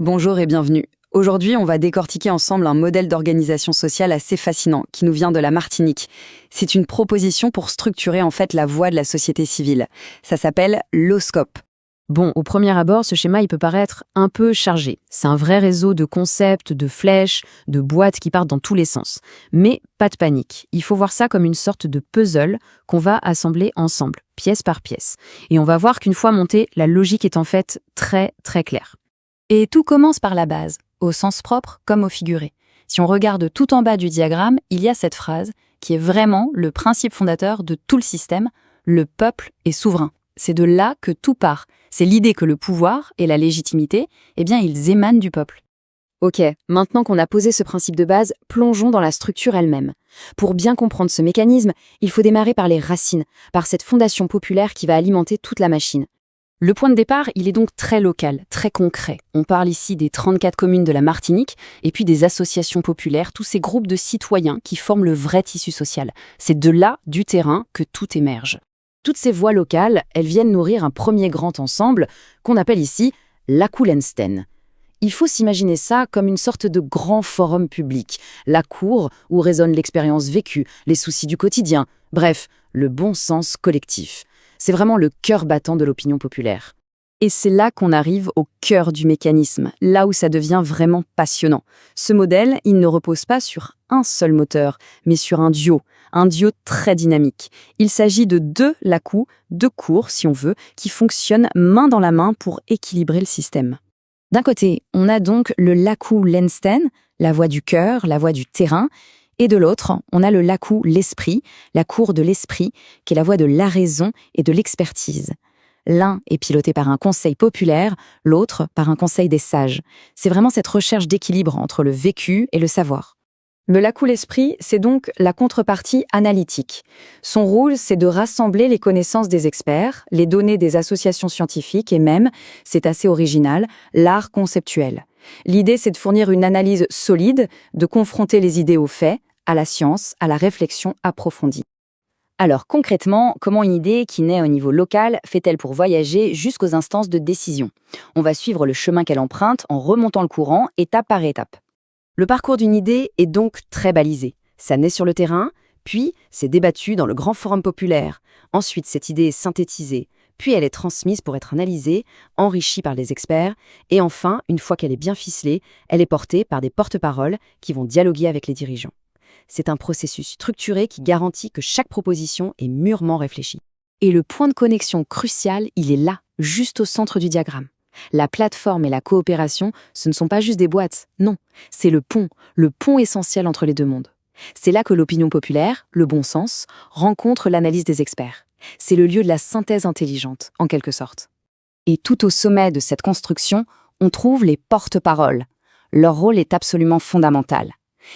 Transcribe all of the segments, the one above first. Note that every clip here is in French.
Bonjour et bienvenue. Aujourd'hui, on va décortiquer ensemble un modèle d'organisation sociale assez fascinant qui nous vient de la Martinique. C'est une proposition pour structurer en fait la voie de la société civile. Ça s'appelle l'OSCOP. Bon, au premier abord, ce schéma il peut paraître un peu chargé. C'est un vrai réseau de concepts, de flèches, de boîtes qui partent dans tous les sens. Mais pas de panique. Il faut voir ça comme une sorte de puzzle qu'on va assembler ensemble, pièce par pièce. Et on va voir qu'une fois monté, la logique est en fait très très claire. Et tout commence par la base, au sens propre comme au figuré. Si on regarde tout en bas du diagramme, il y a cette phrase qui est vraiment le principe fondateur de tout le système, le peuple est souverain. C'est de là que tout part. C'est l'idée que le pouvoir et la légitimité, ils émanent du peuple. Ok, maintenant qu'on a posé ce principe de base, plongeons dans la structure elle-même. Pour bien comprendre ce mécanisme, il faut démarrer par les racines, par cette fondation populaire qui va alimenter toute la machine. Le point de départ, il est donc très local, très concret. On parle ici des 34 communes de la Martinique et puis des associations populaires, tous ces groupes de citoyens qui forment le vrai tissu social. C'est de là, du terrain, que tout émerge. Toutes ces voix locales, elles viennent nourrir un premier grand ensemble qu'on appelle ici l'Akoulensten. Il faut s'imaginer ça comme une sorte de grand forum public, la cour où résonne l'expérience vécue, les soucis du quotidien, bref, le bon sens collectif. C'est vraiment le cœur battant de l'opinion populaire. Et c'est là qu'on arrive au cœur du mécanisme, là où ça devient vraiment passionnant. Ce modèle, il ne repose pas sur un seul moteur, mais sur un duo très dynamique. Il s'agit de deux lacous, deux cours, si on veut, qui fonctionnent main dans la main pour équilibrer le système. D'un côté, on a donc le l'Akoulensten, la voix du cœur, la voix du terrain, et de l'autre, on a le lacou l'esprit, la cour de l'esprit, qui est la voix de la raison et de l'expertise. L'un est piloté par un conseil populaire, l'autre par un conseil des sages. C'est vraiment cette recherche d'équilibre entre le vécu et le savoir. Le lacou l'esprit, c'est donc la contrepartie analytique. Son rôle, c'est de rassembler les connaissances des experts, les données des associations scientifiques et même, c'est assez original, l'art conceptuel. L'idée, c'est de fournir une analyse solide, de confronter les idées aux faits, à la science, à la réflexion approfondie. Alors concrètement, comment une idée qui naît au niveau local fait-elle pour voyager jusqu'aux instances de décision? On va suivre le chemin qu'elle emprunte en remontant le courant, étape par étape. Le parcours d'une idée est donc très balisé. Ça naît sur le terrain, puis c'est débattu dans le grand forum populaire. Ensuite, cette idée est synthétisée, puis elle est transmise pour être analysée, enrichie par les experts, et enfin, une fois qu'elle est bien ficelée, elle est portée par des porte-paroles qui vont dialoguer avec les dirigeants. C'est un processus structuré qui garantit que chaque proposition est mûrement réfléchie. Et le point de connexion crucial, il est là, juste au centre du diagramme. La plateforme et la coopération, ce ne sont pas juste des boîtes, non, c'est le pont essentiel entre les deux mondes. C'est là que l'opinion populaire, le bon sens, rencontre l'analyse des experts. C'est le lieu de la synthèse intelligente, en quelque sorte. Et tout au sommet de cette construction, on trouve les porte-paroles. Leur rôle est absolument fondamental.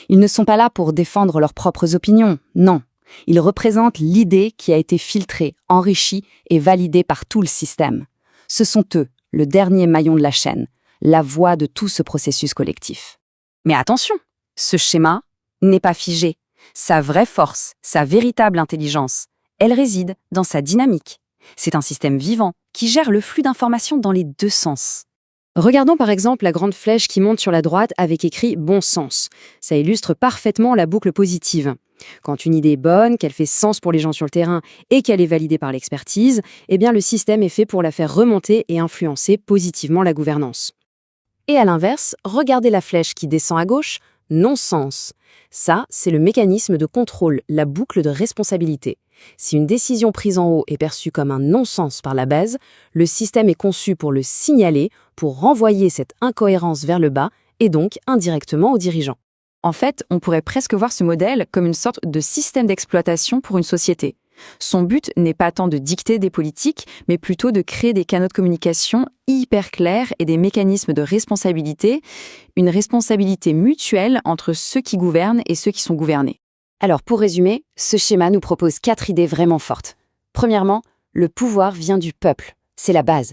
Ils ne sont pas là pour défendre leurs propres opinions, non. Ils représentent l'idée qui a été filtrée, enrichie et validée par tout le système. Ce sont eux, le dernier maillon de la chaîne, la voix de tout ce processus collectif. Mais attention, ce schéma n'est pas figé. Sa vraie force, sa véritable intelligence, elle réside dans sa dynamique. C'est un système vivant qui gère le flux d'informations dans les deux sens. Regardons par exemple la grande flèche qui monte sur la droite avec écrit « bon sens ». Ça illustre parfaitement la boucle positive. Quand une idée est bonne, qu'elle fait sens pour les gens sur le terrain et qu'elle est validée par l'expertise, le système est fait pour la faire remonter et influencer positivement la gouvernance. Et à l'inverse, regardez la flèche qui descend à gauche, non-sens. Ça, c'est le mécanisme de contrôle, la boucle de responsabilité. Si une décision prise en haut est perçue comme un non-sens par la base, le système est conçu pour le signaler, pour renvoyer cette incohérence vers le bas et donc indirectement aux dirigeants. En fait, on pourrait presque voir ce modèle comme une sorte de système d'exploitation pour une société. Son but n'est pas tant de dicter des politiques, mais plutôt de créer des canaux de communication hyper clairs et des mécanismes de responsabilité, une responsabilité mutuelle entre ceux qui gouvernent et ceux qui sont gouvernés. Alors pour résumer, ce schéma nous propose 4 idées vraiment fortes. Premièrement, le pouvoir vient du peuple, c'est la base.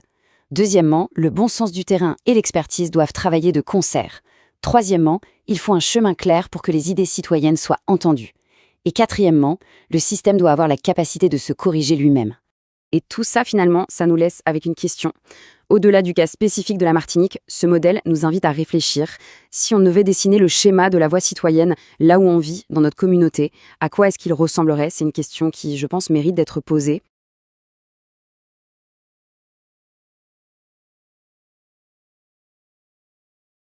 Deuxièmement, le bon sens du terrain et l'expertise doivent travailler de concert. Troisièmement, il faut un chemin clair pour que les idées citoyennes soient entendues. Et quatrièmement, le système doit avoir la capacité de se corriger lui-même. Et tout ça, finalement, ça nous laisse avec une question. Au-delà du cas spécifique de la Martinique, ce modèle nous invite à réfléchir. Si on devait dessiner le schéma de la voie citoyenne, là où on vit, dans notre communauté, à quoi est-ce qu'il ressemblerait? C'est une question qui, je pense, mérite d'être posée.